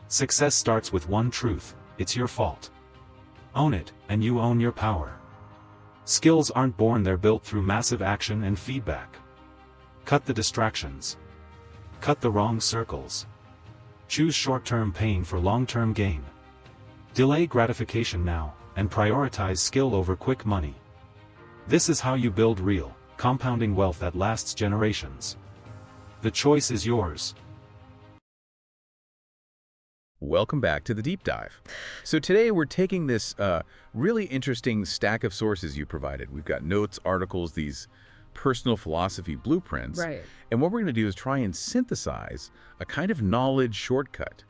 Success starts with one truth: it's your fault. Own it, and you own your power. Skills aren't born, they're built through massive action and feedback. Cut the distractions. Cut the wrong circles. Choose short-term pain for long-term gain. Delay gratification now, and prioritize skill over quick money. This is how you build real, compounding wealth that lasts generations. The choice is yours. Welcome back to the Deep Dive. So today we're taking this really interesting stack of sources you provided. We've got notes, articles, these personal philosophy blueprints. Right. And what we're going to do is try and synthesize a kind of knowledge shortcut.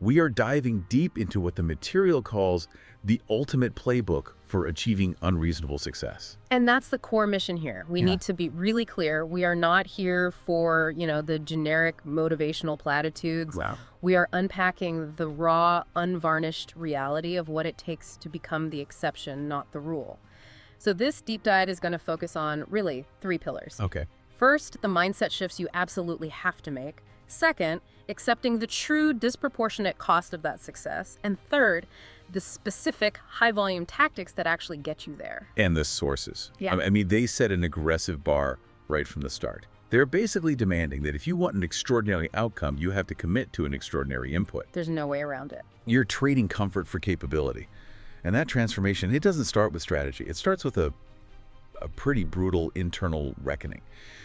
We are diving deep into what the material calls the ultimate playbook for achieving unreasonable success. And that's the core mission here. We need to be really clear. We are not here for, the generic motivational platitudes. Wow. We are unpacking the raw, unvarnished reality of what it takes to become the exception, not the rule. So this deep dive is going to focus on really 3 pillars. Okay. First, the mindset shifts you absolutely have to make. Second, accepting the true disproportionate cost of that success. And third, the specific high-volume tactics that actually get you there. And the sources. Yeah. I mean, they set an aggressive bar right from the start. They're basically demanding that if you want an extraordinary outcome, you have to commit to an extraordinary input. There's no way around it. You're trading comfort for capability. And that transformation, it doesn't start with strategy. It starts with a pretty brutal internal reckoning.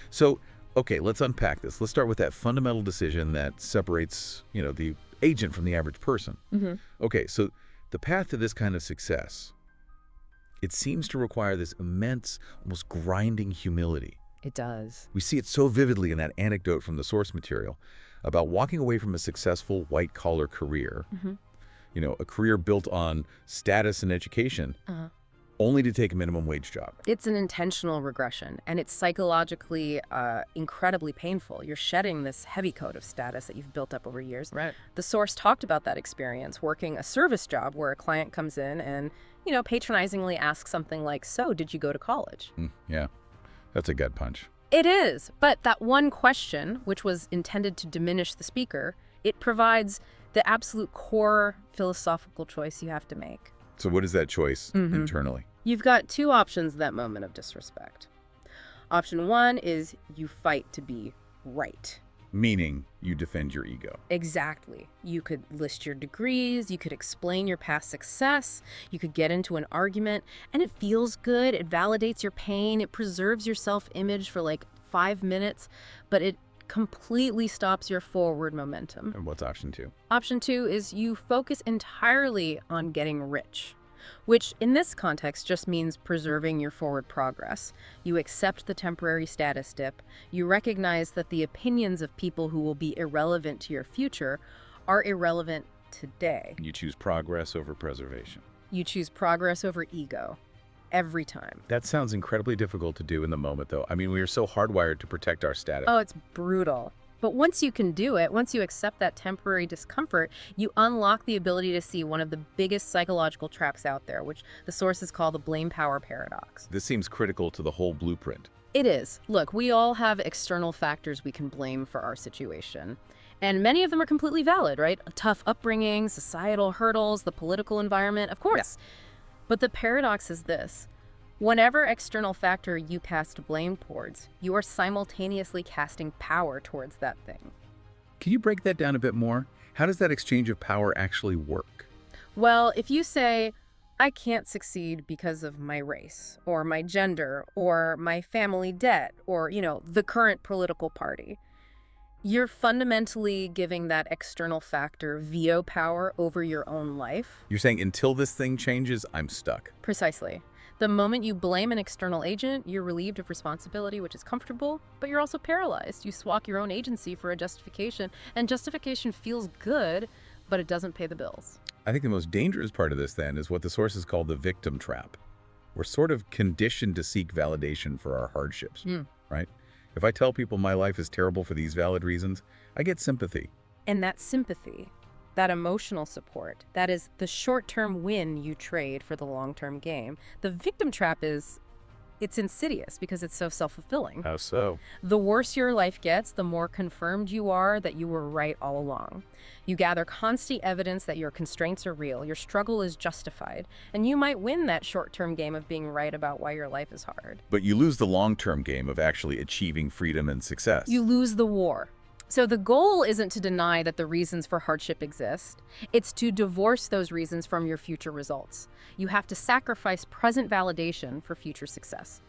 So, okay, let's unpack this. Let's start with that fundamental decision that separates, the agent from the average person. Okay, so the path to this kind of success, it seems to require this immense, almost grinding humility. It does. We see it so vividly in that anecdote from the source material about walking away from a successful white-collar career, a career built on status and education, only to take a minimum wage job. It's an intentional regression, and it's psychologically incredibly painful. You're shedding this heavy coat of status that you've built up over years. Right. The source talked about that experience, working a service job where a client comes in and, patronizingly asks something like, "So, did you go to college?" Yeah, that's a gut punch. It is, but that one question, which was intended to diminish the speaker, it provides the absolute core philosophical choice you have to make. So what is that choice internally? You've got 2 options at that moment of disrespect. Option 1 is you fight to be right. Meaning you defend your ego. Exactly. You could list your degrees, you could explain your past success, you could get into an argument, and it feels good, it validates your pain, it preserves your self-image for like 5 minutes, but it completely stops your forward momentum. And what's option 2? Option 2 is you focus entirely on getting rich, which in this context just means preserving your forward progress. You accept the temporary status dip. You recognize that the opinions of people who will be irrelevant to your future are irrelevant today. You choose progress over preservation. You choose progress over ego. Every time. That sounds incredibly difficult to do in the moment, though. I mean, we are so hardwired to protect our status. Oh, it's brutal. But once you can do it, once you accept that temporary discomfort, you unlock the ability to see one of the biggest psychological traps out there, which the sources call the blame power paradox. This seems critical to the whole blueprint. It is. Look, we all have external factors we can blame for our situation. And many of them are completely valid, right? A tough upbringing, societal hurdles, the political environment, of course. Yeah. But the paradox is this. Whenever external factor you cast blame towards, you are simultaneously casting power towards that thing. Can you break that down a bit more? How does that exchange of power actually work? Well, if you say, I can't succeed because of my race, or my gender, or my family debt, or, the current political party, you're fundamentally giving that external factor veto power over your own life. You're saying until this thing changes, I'm stuck. Precisely. The moment you blame an external agent, you're relieved of responsibility, which is comfortable, but you're also paralyzed. You swap your own agency for a justification, and justification feels good, but it doesn't pay the bills. I think the most dangerous part of this, then, is what the sources call the victim trap. We're sort of conditioned to seek validation for our hardships, right? If I tell people my life is terrible for these valid reasons, I get sympathy. And that sympathy, that emotional support, that is the short-term win you trade for the long-term game. The victim trap is It's insidious because it's so self-fulfilling. How so? The worse your life gets, the more confirmed you are that you were right all along. You gather constant evidence that your constraints are real, your struggle is justified, and you might win that short-term game of being right about why your life is hard. But you lose the long-term game of actually achieving freedom and success. You lose the war. So the goal isn't to deny that the reasons for hardship exist. It's to divorce those reasons from your future results. You have to sacrifice present validation for future success.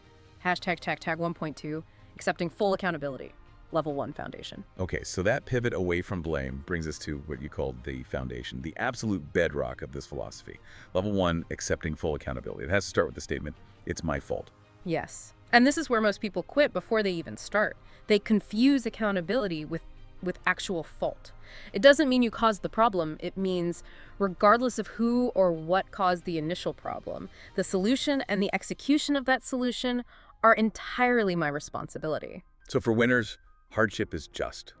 Hashtag 1.2, accepting full accountability. Level 1 foundation. Okay, so that pivot away from blame brings us to what you called the foundation, the absolute bedrock of this philosophy. Level 1, accepting full accountability. It has to start with the statement, it's my fault. Yes. And this is where most people quit before they even start. They confuse accountability with actual fault. It doesn't mean you caused the problem. It means regardless of who or what caused the initial problem, the solution and the execution of that solution are entirely my responsibility. So for winners, hardship is just.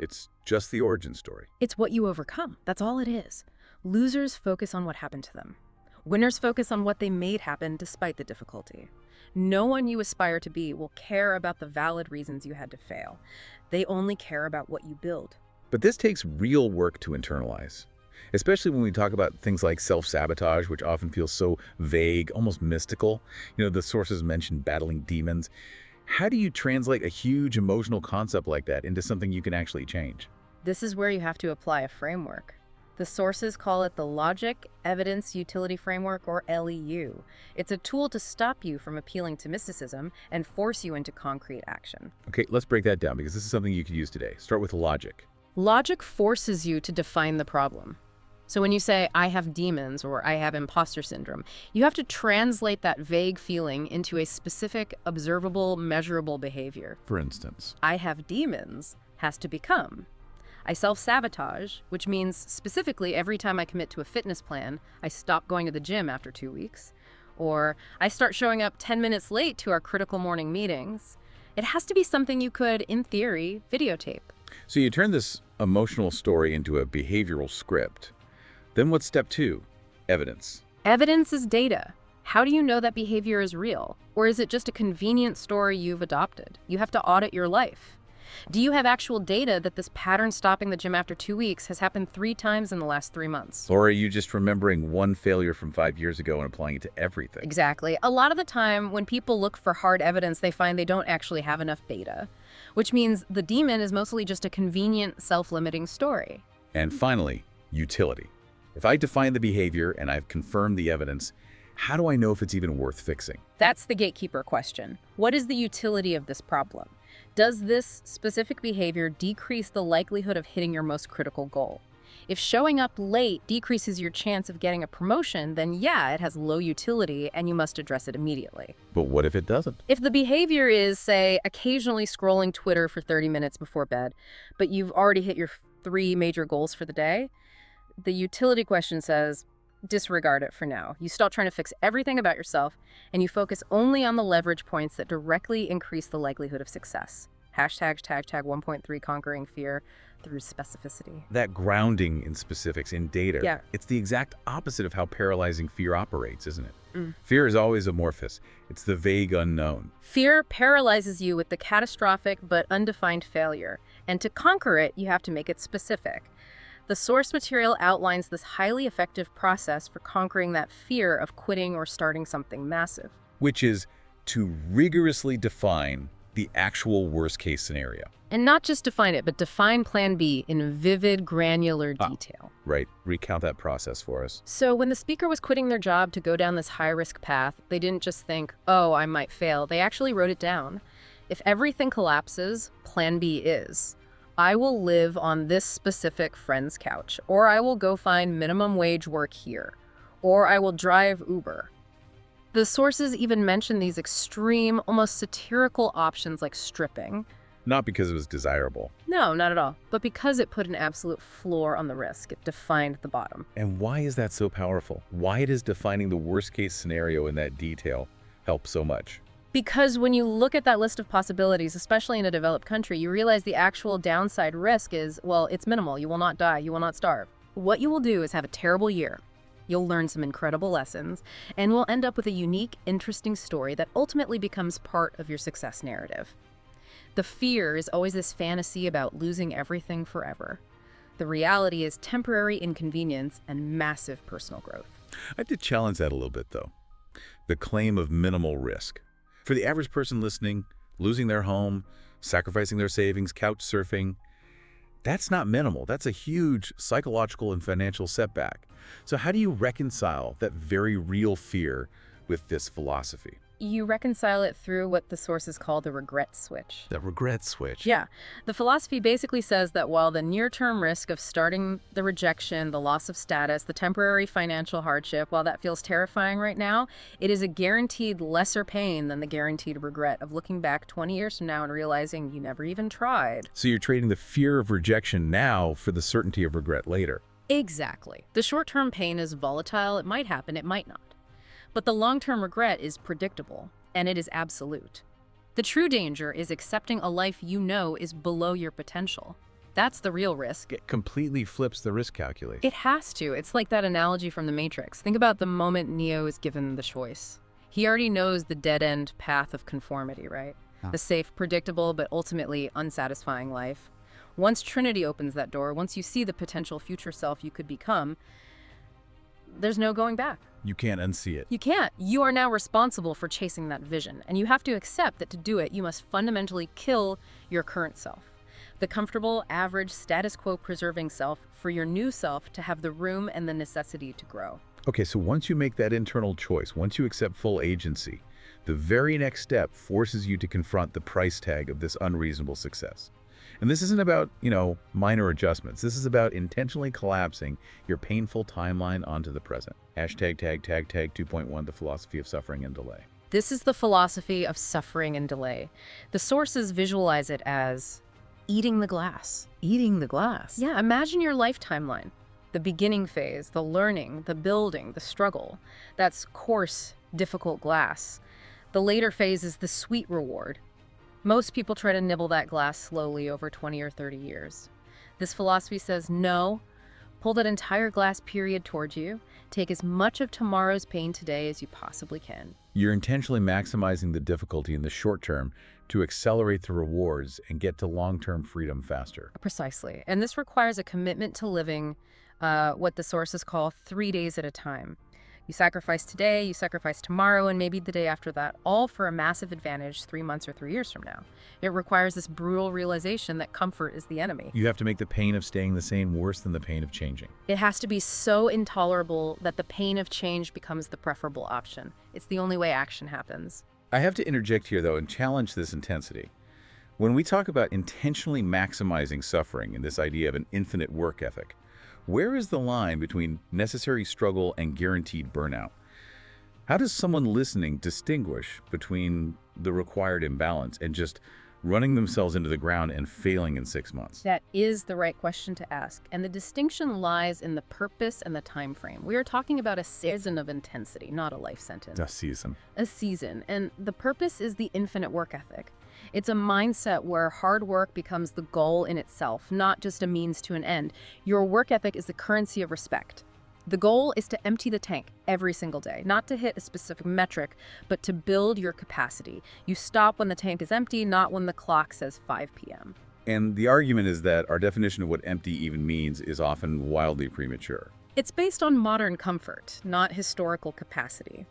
It's just the origin story. It's what you overcome. That's all it is. Losers focus on what happened to them. Winners focus on what they made happen despite the difficulty. No one you aspire to be will care about the valid reasons you had to fail. They only care about what you build. But this takes real work to internalize, especially when we talk about things like self-sabotage, which often feels so vague, almost mystical. The sources mention battling demons. How do you translate a huge emotional concept like that into something you can actually change? This is where you have to apply a framework. The sources call it the Logic Evidence Utility Framework, or LEU. It's a tool to stop you from appealing to mysticism and force you into concrete action. Okay, let's break that down because this is something you could use today. Start with logic. Logic forces you to define the problem. So when you say, I have demons or I have imposter syndrome, you have to translate that vague feeling into a specific, observable, measurable behavior. For instance, I have demons has to become. I self-sabotage, which means specifically every time I commit to a fitness plan, I stop going to the gym after 2 weeks. Or I start showing up 10 minutes late to our critical morning meetings. It has to be something you could, in theory, videotape. So you turn this emotional story into a behavioral script. Then what's step 2? Evidence. Evidence is data. How do you know that behavior is real? Or is it just a convenient story you've adopted? You have to audit your life. Do you have actual data that this pattern stopping the gym after 2 weeks has happened 3 times in the last 3 months? Or are you just remembering one failure from 5 years ago and applying it to everything? Exactly. A lot of the time, when people look for hard evidence, they find they don't actually have enough data, which means the demon is mostly just a convenient, self-limiting story. And finally, utility. If I define the behavior and I've confirmed the evidence, how do I know if it's even worth fixing? That's the gatekeeper question. What is the utility of this problem? Does this specific behavior decrease the likelihood of hitting your most critical goal? If showing up late decreases your chance of getting a promotion, then yeah, it has low utility and you must address it immediately. But what if it doesn't? If the behavior is, say, occasionally scrolling Twitter for 30 minutes before bed, but you've already hit your 3 major goals for the day, the utility question says, disregard it for now. You stop trying to fix everything about yourself, and you focus only on the leverage points that directly increase the likelihood of success. Hashtag 1.3 conquering fear through specificity. That grounding in specifics, in data, Yeah. It's the exact opposite of how paralyzing fear operates, isn't it? Fear is always amorphous. It's the vague unknown. Fear paralyzes you with the catastrophic but undefined failure, and to conquer it, you have to make it specific. The source material outlines this highly effective process for conquering that fear of quitting or starting something massive. Which is to rigorously define the actual worst-case scenario. And not just define it, but define Plan B in vivid, granular detail. Right. Recount that process for us. So when the speaker was quitting their job to go down this high-risk path, they didn't just think, oh, I might fail. They actually wrote it down. If everything collapses, Plan B is, I will live on this specific friend's couch, or I will go find minimum wage work here, or I will drive Uber. The sources even mention these extreme, almost satirical options like stripping. Not because it was desirable. No, not at all. But because it put an absolute floor on the risk. It defined the bottom. And why is that so powerful? Why does defining the worst-case scenario in that detail help so much? Because when you look at that list of possibilities, especially in a developed country, you realize the actual downside risk is, well, it's minimal. You will not die. You will not starve. What you will do is have a terrible year. You'll learn some incredible lessons, and we'll end up with a unique, interesting story that ultimately becomes part of your success narrative. The fear is always this fantasy about losing everything forever. The reality is temporary inconvenience and massive personal growth. I have to challenge that a little bit, though. The claim of minimal risk. For the average person listening, losing their home, sacrificing their savings, couch surfing, that's not minimal. That's a huge psychological and financial setback. So how do you reconcile that very real fear with this philosophy? You reconcile it through what the sources call the regret switch. The regret switch. Yeah. The philosophy basically says that while the near-term risk of starting the rejection, the loss of status, the temporary financial hardship, while that feels terrifying right now, it is a guaranteed lesser pain than the guaranteed regret of looking back 20 years from now and realizing you never even tried. So you're trading the fear of rejection now for the certainty of regret later. Exactly. The short-term pain is volatile. It might happen, it might not. But the long-term regret is predictable, and it is absolute. The true danger is accepting a life you know is below your potential. That's the real risk. It completely flips the risk calculation. It has to. It's like that analogy from The Matrix. Think about the moment Neo is given the choice. He already knows the dead-end path of conformity, right? The safe, predictable, but ultimately unsatisfying life. Once Trinity opens that door, once you see the potential future self you could become, there's no going back. You can't unsee it. You can't. You are now responsible for chasing that vision, and you have to accept that to do it, you must fundamentally kill your current self. The comfortable, average, status quo preserving self for your new self to have the room and the necessity to grow. Okay, so once you make that internal choice, once you accept full agency, the very next step forces you to confront the price tag of this unreasonable success. And this isn't about, minor adjustments. This is about intentionally collapsing your painful timeline onto the present. Hashtag tag 2.1, the philosophy of suffering and delay. This is the philosophy of suffering and delay. The sources visualize it as eating the glass. Eating the glass? Yeah, imagine your life timeline. The beginning phase, the learning, the building, the struggle. That's coarse, difficult glass. The later phase is the sweet reward. Most people try to nibble that glass slowly over 20 or 30 years. This philosophy says, no, pull that entire glass period towards you. Take as much of tomorrow's pain today as you possibly can. You're intentionally maximizing the difficulty in the short term to accelerate the rewards and get to long-term freedom faster. Precisely. And this requires a commitment to living what the sources call 3 days at a time. You sacrifice today, you sacrifice tomorrow, and maybe the day after that, all for a massive advantage 3 months or 3 years from now. It requires this brutal realization that comfort is the enemy. You have to make the pain of staying the same worse than the pain of changing. It has to be so intolerable that the pain of change becomes the preferable option. It's the only way action happens. I have to interject here, though, and challenge this intensity. When we talk about intentionally maximizing suffering and this idea of an infinite work ethic, where is the line between necessary struggle and guaranteed burnout? How does someone listening distinguish between the required imbalance and just running themselves into the ground and failing in 6 months? That is the right question to ask, and the distinction lies in the purpose and the time frame. We are talking about a season of intensity, not a life sentence. A season. A season, and the purpose is the infinite work ethic. It's a mindset where hard work becomes the goal in itself, not just a means to an end. Your work ethic is the currency of respect. The goal is to empty the tank every single day, not to hit a specific metric, but to build your capacity. You stop when the tank is empty, not when the clock says 5 p.m. And the argument is that our definition of what empty even means is often wildly premature. It's based on modern comfort, not historical capacity.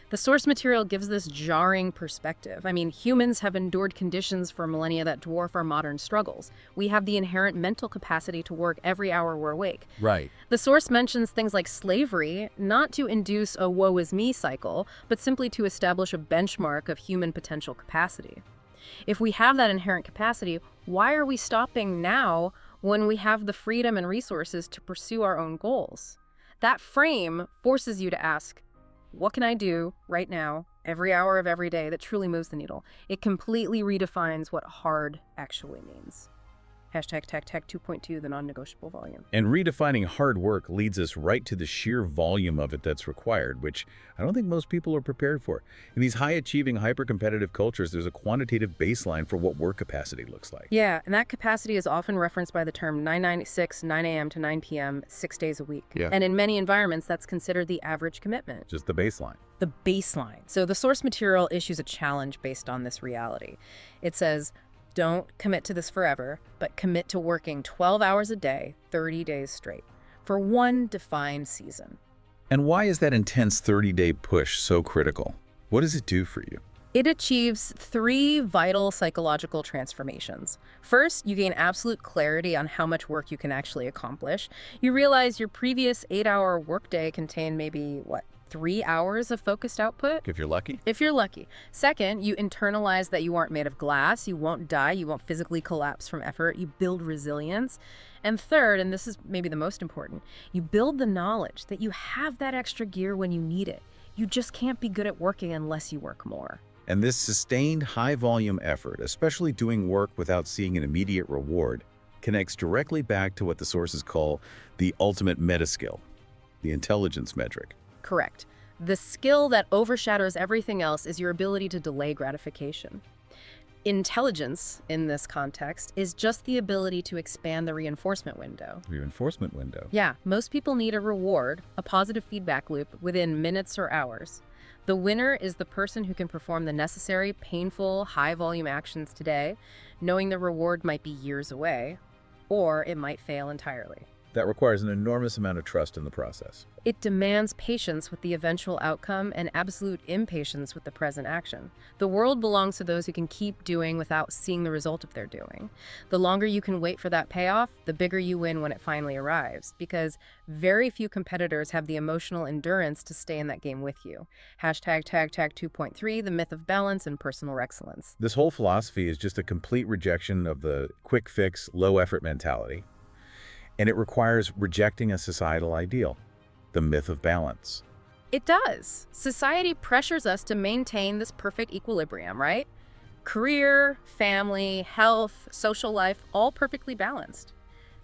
The source material gives this jarring perspective. I mean, humans have endured conditions for millennia that dwarf our modern struggles. We have the inherent mental capacity to work every hour we're awake. Right. The source mentions things like slavery, not to induce a woe is me cycle, but simply to establish a benchmark of human potential capacity. If we have that inherent capacity, why are we stopping now when we have the freedom and resources to pursue our own goals? That frame forces you to ask, what can I do right now, every hour of every day, that truly moves the needle? It completely redefines what hard actually means. Hashtag tech 2.2, the non-negotiable volume. And redefining hard work leads us right to the sheer volume of it that's required, which I don't think most people are prepared for. In these high-achieving, hyper-competitive cultures, there's a quantitative baseline for what work capacity looks like. Yeah, and that capacity is often referenced by the term 996, 9 a.m. to 9 p.m., 6 days a week. Yeah. And in many environments, that's considered the average commitment. Just the baseline. The baseline. So the source material issues a challenge based on this reality. It says, don't commit to this forever, but commit to working 12 hours a day, 30 days straight, for one defined season. And why is that intense 30-day push so critical? What does it do for you? It achieves 3 vital psychological transformations. First, you gain absolute clarity on how much work you can actually accomplish. You realize your previous 8-hour workday contained maybe, 3 hours of focused output? If you're lucky. If you're lucky. Second, you internalize that you aren't made of glass, you won't die, you won't physically collapse from effort, you build resilience. And third, and this is maybe the most important, you build the knowledge that you have that extra gear when you need it. You just can't be good at working unless you work more. And this sustained high-volume effort, especially doing work without seeing an immediate reward, connects directly back to what the sources call the ultimate meta-skill, the intelligence metric. Correct. The skill that overshadows everything else is your ability to delay gratification. Intelligence, in this context, is just the ability to expand the reinforcement window. Reinforcement window. Yeah, most people need a reward, a positive feedback loop, within minutes or hours. The winner is the person who can perform the necessary, painful, high-volume actions today, knowing the reward might be years away, or it might fail entirely. That requires an enormous amount of trust in the process. It demands patience with the eventual outcome and absolute impatience with the present action. The world belongs to those who can keep doing without seeing the result of their doing. The longer you can wait for that payoff, the bigger you win when it finally arrives, because very few competitors have the emotional endurance to stay in that game with you. Hashtag tag 2.3, the myth of balance and personal excellence. This whole philosophy is just a complete rejection of the quick fix, low effort mentality. And it requires rejecting a societal ideal, the myth of balance. It does. Society pressures us to maintain this perfect equilibrium, right? Career, family, health, social life, all perfectly balanced.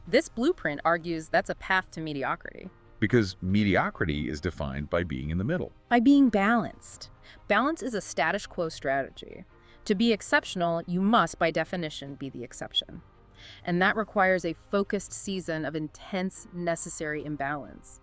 This blueprint argues that's a path to mediocrity. Because mediocrity is defined by being in the middle. By being balanced. Balance is a status quo strategy. To be exceptional, you must, by definition, be the exception. And that requires a focused season of intense, necessary imbalance.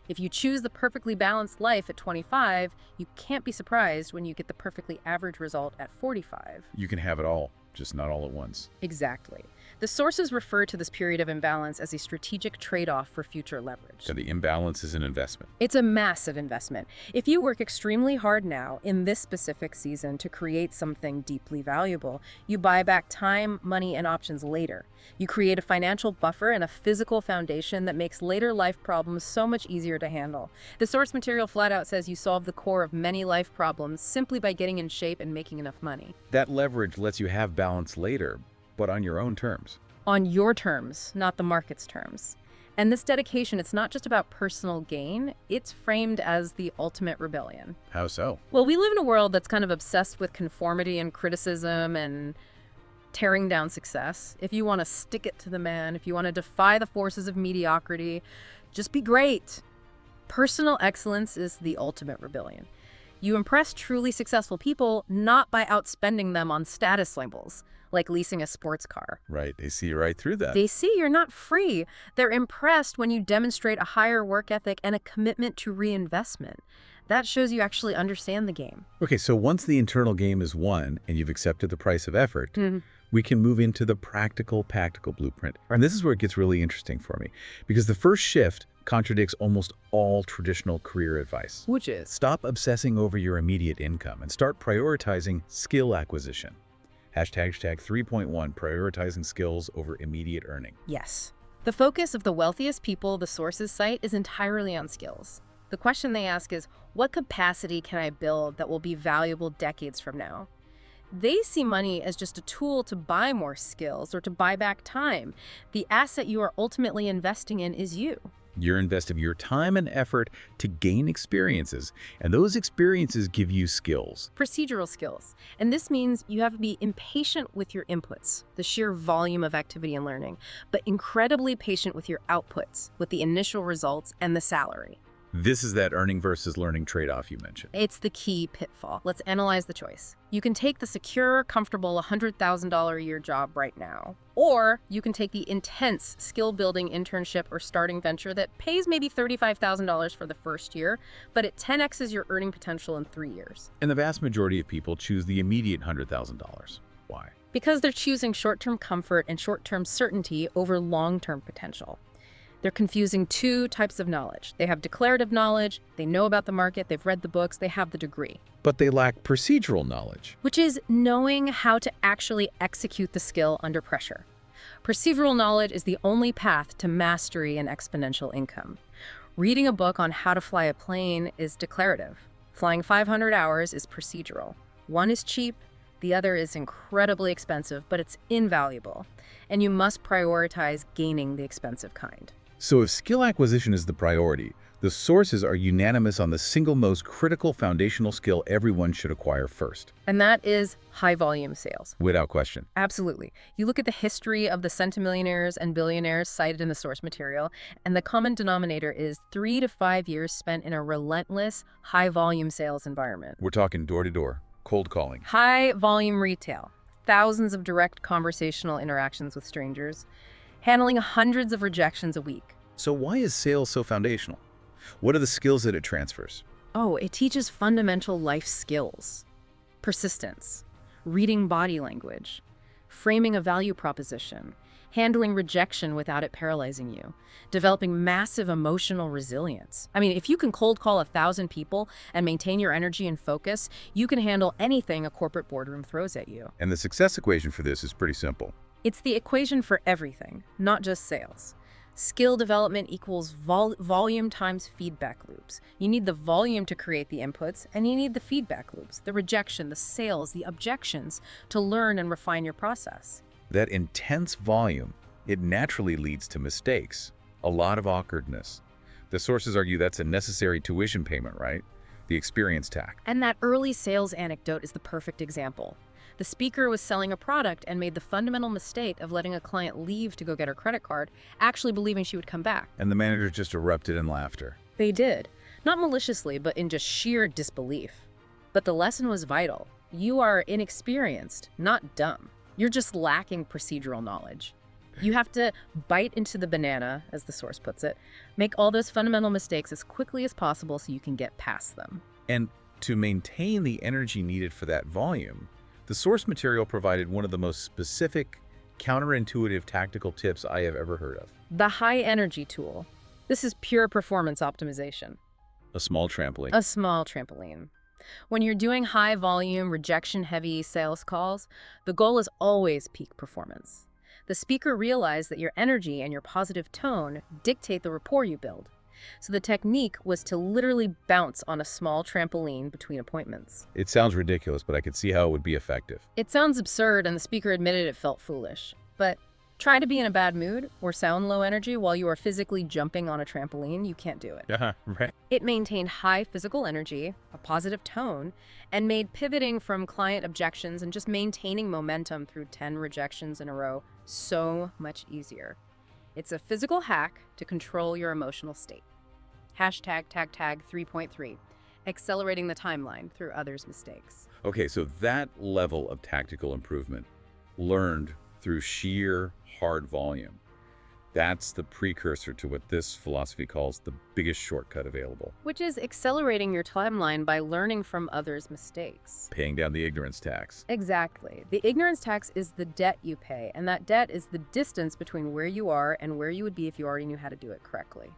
If you choose the perfectly balanced life at 25, you can't be surprised when you get the perfectly average result at 45. You can have it all, just not all at once. Exactly. The sources refer to this period of imbalance as a strategic trade-off for future leverage. So the imbalance is an investment. It's a massive investment. If you work extremely hard now in this specific season to create something deeply valuable, you buy back time, money, and options later. You create a financial buffer and a physical foundation that makes later life problems so much easier to handle. The source material flat out says you solve the core of many life problems simply by getting in shape and making enough money. That leverage lets you have balance later, but on your own terms. On your terms, not the market's terms. And this dedication, it's not just about personal gain, it's framed as the ultimate rebellion. How so? Well, we live in a world that's kind of obsessed with conformity and criticism and tearing down success. If you want to stick it to the man, if you want to defy the forces of mediocrity, just be great. Personal excellence is the ultimate rebellion. You impress truly successful people not by outspending them on status symbols, like leasing a sports car. Right, they see right through that. They see you're not free. They're impressed when you demonstrate a higher work ethic and a commitment to reinvestment. That shows you actually understand the game. Okay, so once the internal game is won and you've accepted the price of effort, we can move into the practical blueprint. And this is where it gets really interesting for me, because the first shift contradicts almost all traditional career advice. Which is? Stop obsessing over your immediate income and start prioritizing skill acquisition. Hashtag 3.1, prioritizing skills over immediate earning. Yes. The focus of the wealthiest people the sources cite is entirely on skills. The question they ask is, what capacity can I build that will be valuable decades from now? They see money as just a tool to buy more skills or to buy back time. The asset you are ultimately investing in is you. You're investing your time and effort to gain experiences, and those experiences give you skills. Procedural skills. And this means you have to be impatient with your inputs, the sheer volume of activity and learning, but incredibly patient with your outputs, with the initial results and the salary. This is that earning versus learning trade-off you mentioned. It's the key pitfall. Let's analyze the choice. You can take the secure, comfortable $100,000 a year job right now, or you can take the intense skill-building internship or starting venture that pays maybe $35,000 for the first year, but it 10x's your earning potential in 3 years. And the vast majority of people choose the immediate $100,000. Why? Because they're choosing short-term comfort and short-term certainty over long-term potential. They're confusing two types of knowledge. They have declarative knowledge, they know about the market, they've read the books, they have the degree. But they lack procedural knowledge. Which is knowing how to actually execute the skill under pressure. Procedural knowledge is the only path to mastery and exponential income. Reading a book on how to fly a plane is declarative. Flying 500 hours is procedural. One is cheap, the other is incredibly expensive, but it's invaluable. And you must prioritize gaining the expensive kind. So if skill acquisition is the priority, the sources are unanimous on the single most critical foundational skill everyone should acquire first. And that is high-volume sales. Without question. Absolutely. You look at the history of the centimillionaires and billionaires cited in the source material, and the common denominator is 3 to 5 years spent in a relentless, high-volume sales environment. We're talking door-to-door, cold calling. High-volume retail. Thousands of direct conversational interactions with strangers, handling hundreds of rejections a week. So why is sales so foundational? What are the skills that it transfers? Oh, it teaches fundamental life skills. Persistence, reading body language, framing a value proposition, handling rejection without it paralyzing you, developing massive emotional resilience. I mean, if you can cold call 1,000 people and maintain your energy and focus, you can handle anything a corporate boardroom throws at you. And the success equation for this is pretty simple. It's the equation for everything, not just sales. Skill development equals volume times feedback loops. You need the volume to create the inputs, and you need the feedback loops, the rejection, the sales, the objections, to learn and refine your process. That intense volume, it naturally leads to mistakes, a lot of awkwardness. The sources argue that's a necessary tuition payment, right? The experience tax. And that early sales anecdote is the perfect example. The speaker was selling a product and made the fundamental mistake of letting a client leave to go get her credit card, actually believing she would come back. And the manager just erupted in laughter. They did. Not maliciously, but in just sheer disbelief. But the lesson was vital. You are inexperienced, not dumb. You're just lacking procedural knowledge. You have to bite into the banana, as the source puts it, make all those fundamental mistakes as quickly as possible so you can get past them. And to maintain the energy needed for that volume, the source material provided one of the most specific, counterintuitive tactical tips I have ever heard of. The high energy tool. This is pure performance optimization. A small trampoline. A small trampoline. When you're doing high volume, rejection-heavy sales calls, the goal is always peak performance. The speaker realized that your energy and your positive tone dictate the rapport you build. So the technique was to literally bounce on a small trampoline between appointments. It sounds ridiculous, but I could see how it would be effective. It sounds absurd, and the speaker admitted it felt foolish. But try to be in a bad mood or sound low energy while you are physically jumping on a trampoline, you can't do it. Right. It maintained high physical energy, a positive tone, and made pivoting from client objections and just maintaining momentum through 10 rejections in a row so much easier. It's a physical hack to control your emotional state. Hashtag tag 3.3, accelerating the timeline through others' mistakes. Okay, so that level of tactical improvement learned through sheer hard volume, that's the precursor to what this philosophy calls the biggest shortcut available. Which is accelerating your timeline by learning from others' mistakes. Paying down the ignorance tax. Exactly. The ignorance tax is the debt you pay, and that debt is the distance between where you are and where you would be if you already knew how to do it correctly.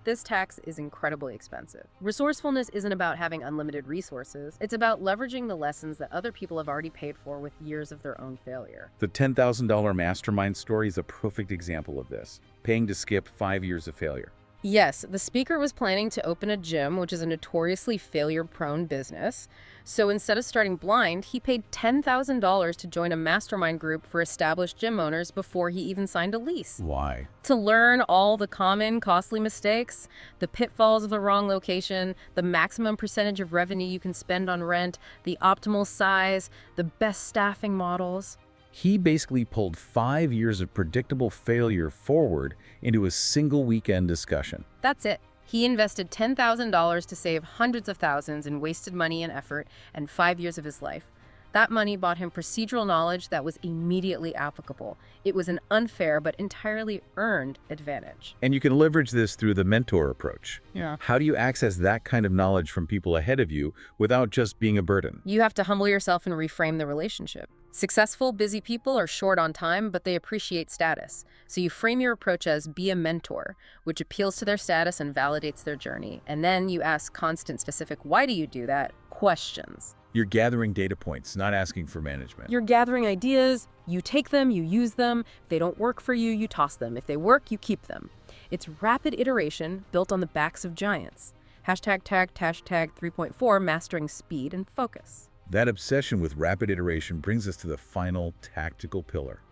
This tax is incredibly expensive. Resourcefulness isn't about having unlimited resources. It's about leveraging the lessons that other people have already paid for with years of their own failure. The $10,000 mastermind story is a perfect example of this. Paying to skip 5 years of failure. Yes, the speaker was planning to open a gym, which is a notoriously failure-prone business. So instead of starting blind, he paid $10,000 to join a mastermind group for established gym owners before he even signed a lease. Why? To learn all the common, costly mistakes, the pitfalls of the wrong location, the maximum percentage of revenue you can spend on rent, the optimal size, the best staffing models. He basically pulled 5 years of predictable failure forward into a single weekend discussion. That's it. He invested $10,000 to save hundreds of thousands in wasted money and effort and 5 years of his life. That money bought him procedural knowledge that was immediately applicable. It was an unfair but entirely earned advantage. And you can leverage this through the mentor approach. Yeah. How do you access that kind of knowledge from people ahead of you without just being a burden? You have to humble yourself and reframe the relationship. Successful, busy people are short on time, but they appreciate status. So you frame your approach as be a mentor, which appeals to their status and validates their journey. And then you ask constant, specific, why do you do that? Questions. You're gathering data points, not asking for management. You're gathering ideas, you take them, you use them. If they don't work for you, you toss them. If they work, you keep them. It's rapid iteration built on the backs of giants. Hashtag 3.4, mastering speed and focus. That obsession with rapid iteration brings us to the final tactical pillar,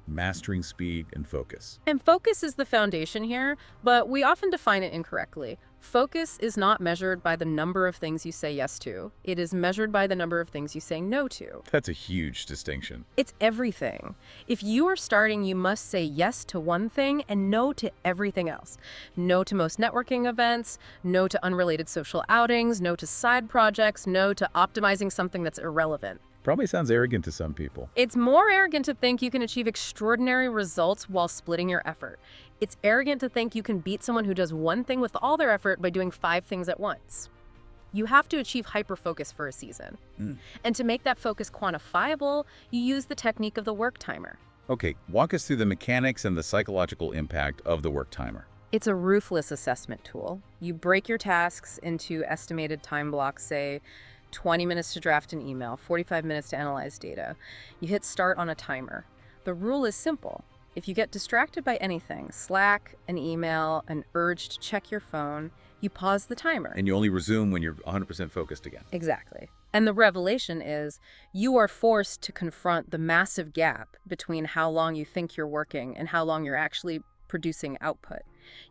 mastering speed and focus. And focus is the foundation here, but we often define it incorrectly. Focus is not measured by the number of things you say yes to. It is measured by the number of things you say no to. That's a huge distinction. It's everything. If you are starting, you must say yes to one thing and no to everything else. No to most networking events, no to unrelated social outings, no to side projects, no to optimizing something that's irrelevant. Probably sounds arrogant to some people. It's more arrogant to think you can achieve extraordinary results while splitting your effort. It's arrogant to think you can beat someone who does one thing with all their effort by doing 5 things at once. You have to achieve hyper-focus for a season. And to make that focus quantifiable, you use the technique of the work timer. Okay, walk us through the mechanics and the psychological impact of the work timer. It's a ruthless assessment tool. You break your tasks into estimated time blocks, say 20 minutes to draft an email, 45 minutes to analyze data. You hit start on a timer. The rule is simple. If you get distracted by anything, Slack, an email, an urge to check your phone, you pause the timer. And you only resume when you're 100% focused again. Exactly. And the revelation is you are forced to confront the massive gap between how long you think you're working and how long you're actually producing output.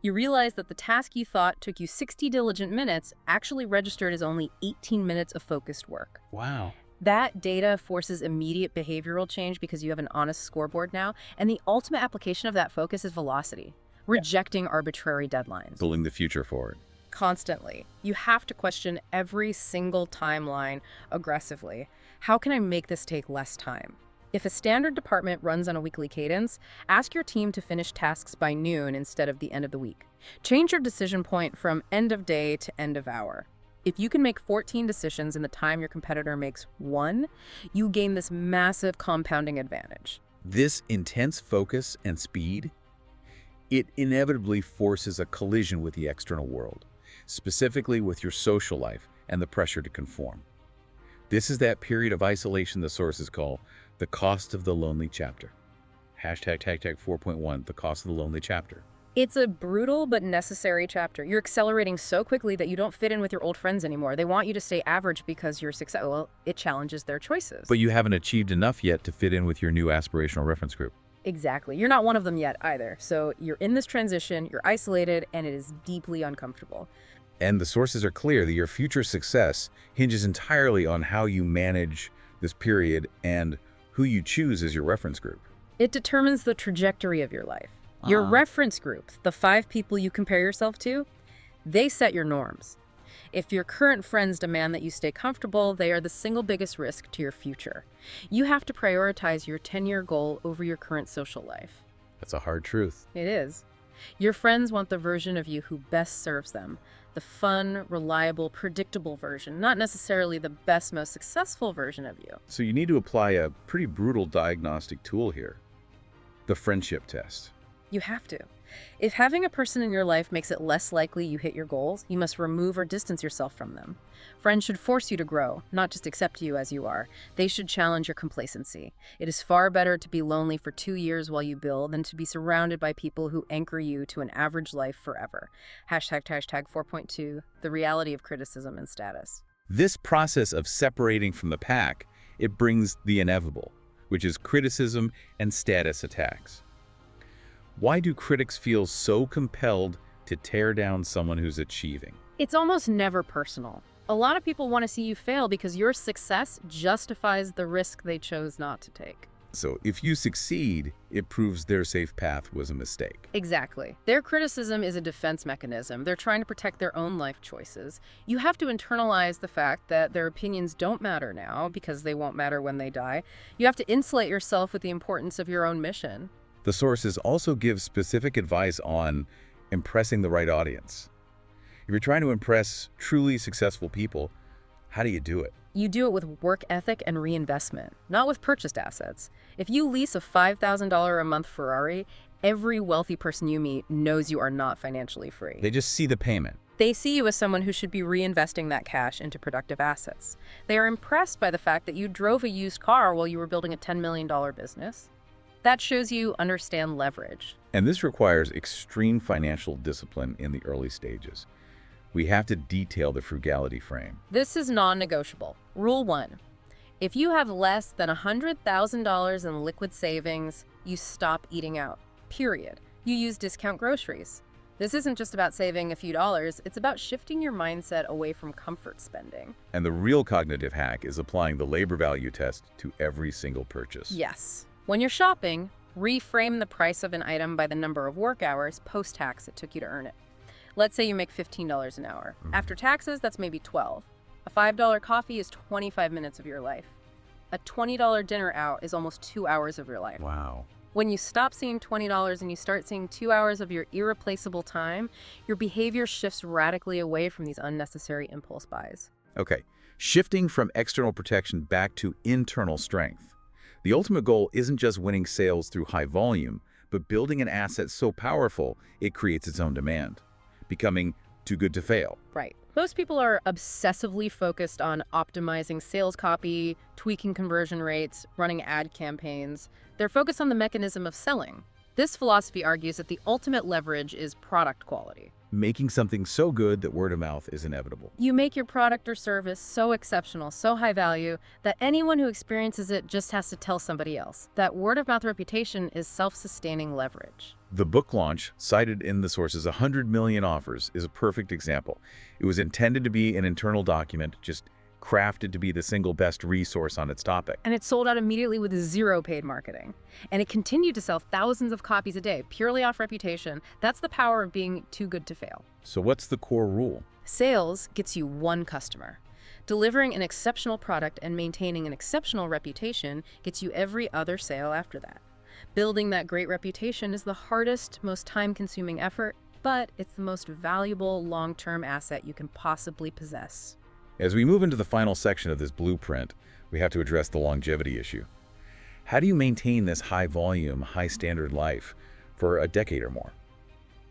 You realize that the task you thought took you 60 diligent minutes actually registered as only 18 minutes of focused work. Wow. That data forces immediate behavioral change because you have an honest scoreboard now, and the ultimate application of that focus is velocity, rejecting arbitrary deadlines. Pulling the future forward. Constantly. You have to question every single timeline aggressively. How can I make this take less time? If a standard department runs on a weekly cadence, ask your team to finish tasks by noon instead of the end of the week. Change your decision point from end of day to end of hour. If you can make 14 decisions in the time your competitor makes 1, you gain this massive compounding advantage. This intense focus and speed, it inevitably forces a collision with the external world, specifically with your social life and the pressure to conform. This is that period of isolation the sources call the cost of the lonely chapter. Hashtag 4.1, the cost of the lonely chapter. It's a brutal but necessary chapter. You're accelerating so quickly that you don't fit in with your old friends anymore. They want you to stay average because you're successful. Well, it challenges their choices. But you haven't achieved enough yet to fit in with your new aspirational reference group. Exactly. You're not one of them yet either. So you're in this transition, you're isolated, and it is deeply uncomfortable. And the sources are clear that your future success hinges entirely on how you manage this period and who you choose as your reference group. It determines the trajectory of your life. Your reference group, the 5 people you compare yourself to, they set your norms. If your current friends demand that you stay comfortable, they are the single biggest risk to your future. You have to prioritize your 10-year goal over your current social life. That's a hard truth. It is. Your friends want the version of you who best serves them. The fun, reliable, predictable version, not necessarily the best, most successful version of you. So you need to apply a pretty brutal diagnostic tool here. The friendship test. You have to. If having a person in your life makes it less likely you hit your goals, you must remove or distance yourself from them. Friends should force you to grow, not just accept you as you are. They should challenge your complacency. It is far better to be lonely for 2 years while you build than to be surrounded by people who anchor you to an average life forever. Hashtag 4.2, the reality of criticism and status. This process of separating from the pack, it brings the inevitable, which is criticism and status attacks. Why do critics feel so compelled to tear down someone who's achieving? It's almost never personal. A lot of people want to see you fail because your success justifies the risk they chose not to take. So if you succeed, it proves their safe path was a mistake. Exactly. Their criticism is a defense mechanism. They're trying to protect their own life choices. You have to internalize the fact that their opinions don't matter now because they won't matter when they die. You have to insulate yourself with the importance of your own mission. The sources also give specific advice on impressing the right audience. If you're trying to impress truly successful people, how do you do it? You do it with work ethic and reinvestment, not with purchased assets. If you lease a $5,000 a month Ferrari, every wealthy person you meet knows you are not financially free. They just see the payment. They see you as someone who should be reinvesting that cash into productive assets. They are impressed by the fact that you drove a used car while you were building a $10 million business. That shows you understand leverage. And this requires extreme financial discipline in the early stages. We have to detail the frugality frame. This is non-negotiable. Rule 1. If you have less than $100,000 in liquid savings, you stop eating out. Period. You use discount groceries. This isn't just about saving a few dollars, it's about shifting your mindset away from comfort spending. And the real cognitive hack is applying the labor value test to every single purchase. Yes. When you're shopping, reframe the price of an item by the number of work hours post-tax it took you to earn it. Let's say you make $15 an hour. After taxes, that's maybe $12. A $5 coffee is 25 minutes of your life. A $20 dinner out is almost 2 hours of your life. Wow. When you stop seeing $20 and you start seeing 2 hours of your irreplaceable time, your behavior shifts radically away from these unnecessary impulse buys. Okay, shifting from external protection back to internal strength. The ultimate goal isn't just winning sales through high volume, but building an asset so powerful it creates its own demand, becoming too good to fail. Right. Most people are obsessively focused on optimizing sales copy, tweaking conversion rates, running ad campaigns. They're focused on the mechanism of selling. This philosophy argues that the ultimate leverage is product quality. Making something so good that word of mouth is inevitable. You make your product or service so exceptional, so high value, that anyone who experiences it just has to tell somebody else. That word of mouth reputation is self-sustaining leverage. The book launch, cited in the sources 100 million offers, is a perfect example. It was intended to be an internal document, just crafted to be the single best resource on its topic. And it sold out immediately with zero paid marketing. And it continued to sell thousands of copies a day, purely off reputation. That's the power of being too good to fail. So what's the core rule? Sales gets you one customer. Delivering an exceptional product and maintaining an exceptional reputation gets you every other sale after that. Building that great reputation is the hardest, most time-consuming effort, but it's the most valuable long-term asset you can possibly possess. As we move into the final section of this blueprint, we have to address the longevity issue. How do you maintain this high volume, high standard life for a decade or more?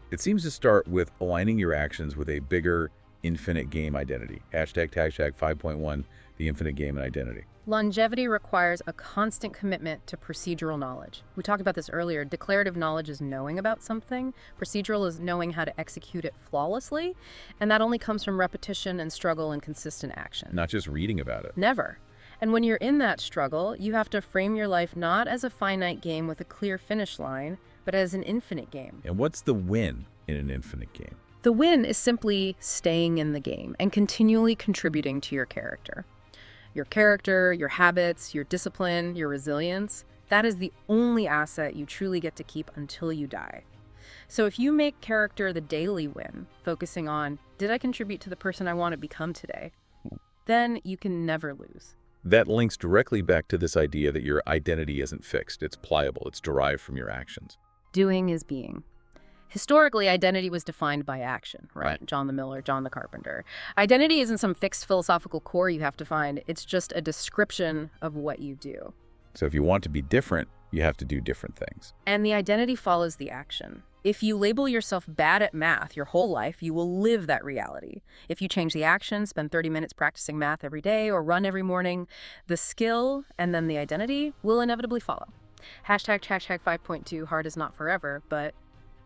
It seems to start with aligning your actions with a bigger infinite game identity. Hashtag 5.1, the infinite game and identity. Longevity requires a constant commitment to procedural knowledge. We talked about this earlier. Declarative knowledge is knowing about something. Procedural is knowing how to execute it flawlessly. And that only comes from repetition and struggle and consistent action. Not just reading about it. Never. And when you're in that struggle, you have to frame your life not as a finite game with a clear finish line, but as an infinite game. And what's the win in an infinite game? The win is simply staying in the game and continually contributing to your character. Your character, your habits, your discipline, your resilience, that is the only asset you truly get to keep until you die. So if you make character the daily win, focusing on, did I contribute to the person I want to become today? Then you can never lose. That links directly back to this idea that your identity isn't fixed. It's pliable. It's derived from your actions. Doing is being. Historically, identity was defined by action, right? John the Miller, John the Carpenter. Identity isn't some fixed philosophical core you have to find. It's just a description of what you do. So if you want to be different, you have to do different things. And the identity follows the action. If you label yourself bad at math your whole life, you will live that reality. If you change the action, spend 30 minutes practicing math every day or run every morning, the skill and then the identity will inevitably follow. Hashtag 5.2, hard is not forever, but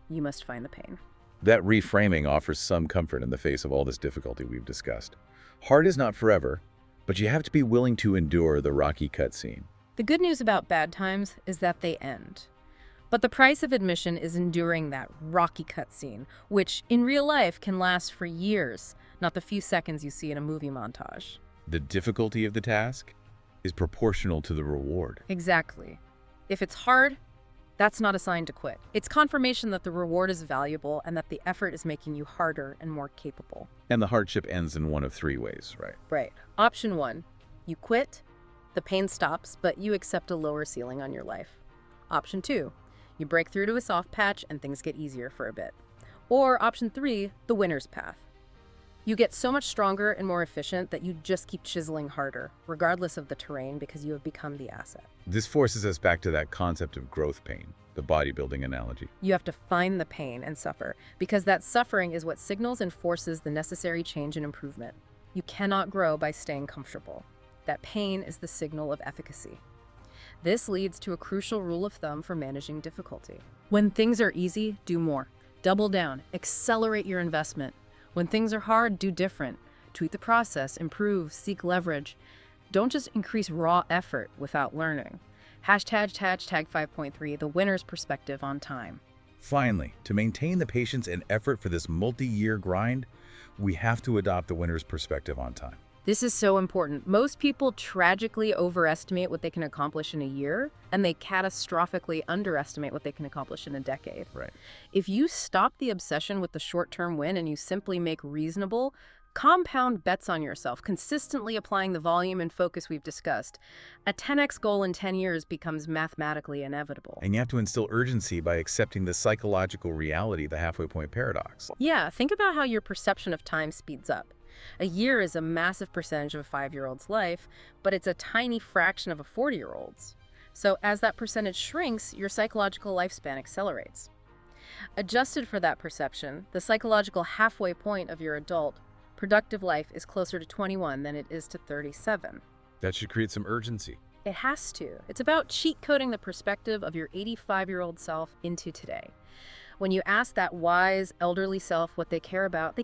you must find the pain. That reframing offers some comfort in the face of all this difficulty we've discussed. Hard is not forever, but you have to be willing to endure the rocky cutscene. The good news about bad times is that they end. But the price of admission is enduring that rocky cutscene, which in real life can last for years, not the few seconds you see in a movie montage. The difficulty of the task is proportional to the reward. Exactly. If it's hard, that's not a sign to quit. It's confirmation that the reward is valuable and that the effort is making you harder and more capable. And the hardship ends in one of three ways, right? Right. Option 1, you quit, the pain stops, but you accept a lower ceiling on your life. Option 2, you break through to a soft patch and things get easier for a bit. Or option 3, the winner's path. You get so much stronger and more efficient that you just keep chiseling harder, regardless of the terrain, because you have become the asset. This forces us back to that concept of growth pain, the bodybuilding analogy. You have to find the pain and suffer, because that suffering is what signals and forces the necessary change and improvement. You cannot grow by staying comfortable. That pain is the signal of efficacy. This leads to a crucial rule of thumb for managing difficulty. When things are easy, do more. Double down, accelerate your investment. When things are hard, do different. Tweak the process, improve, seek leverage. Don't just increase raw effort without learning. Hashtag 5.3, the winner's perspective on time. Finally, to maintain the patience and effort for this multi-year grind, we have to adopt the winner's perspective on time. This is so important. Most people tragically overestimate what they can accomplish in a year, and they catastrophically underestimate what they can accomplish in a decade. Right. If you stop the obsession with the short-term win and you simply make reasonable, compound bets on yourself, consistently applying the volume and focus we've discussed, a 10x goal in 10 years becomes mathematically inevitable. And you have to instill urgency by accepting the psychological reality, the halfway point paradox. Yeah, think about how your perception of time speeds up. A year is a massive percentage of a 5-year-old's life, but it's a tiny fraction of a 40-year-old's. So as that percentage shrinks, your psychological lifespan accelerates. Adjusted for that perception, the psychological halfway point of your adult, productive life is closer to 21 than it is to 37. That should create some urgency. It has to. It's about cheat coding the perspective of your 85-year-old self into today. When you ask that wise, elderly self what they care about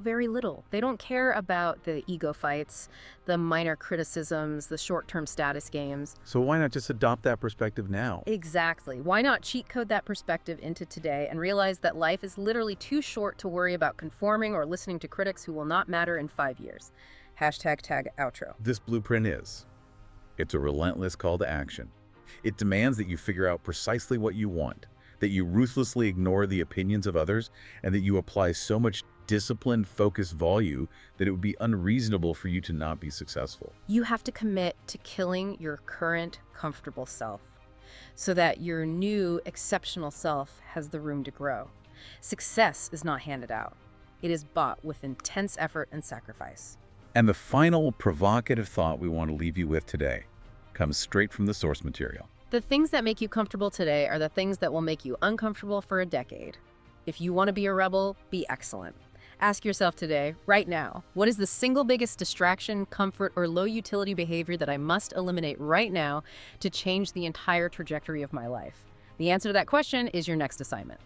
very little. They don't care about the ego fights, the minor criticisms, the short-term status games. So why not just adopt that perspective now? Exactly. Why not cheat code that perspective into today and realize that life is literally too short to worry about conforming or listening to critics who will not matter in 5 years. Hashtag tag outro. This blueprint it's a relentless call to action. It demands that you figure out precisely what you want, that you ruthlessly ignore the opinions of others, and that you apply so much disciplined, focused value that it would be unreasonable for you to not be successful. You have to commit to killing your current comfortable self so that your new exceptional self has the room to grow. Success is not handed out. It is bought with intense effort and sacrifice. And the final provocative thought we want to leave you with today comes straight from the source material. The things that make you comfortable today are the things that will make you uncomfortable for a decade. If you want to be a rebel, be excellent. Ask yourself today, right now, what is the single biggest distraction, comfort, or low utility behavior that I must eliminate right now to change the entire trajectory of my life? The answer to that question is your next assignment.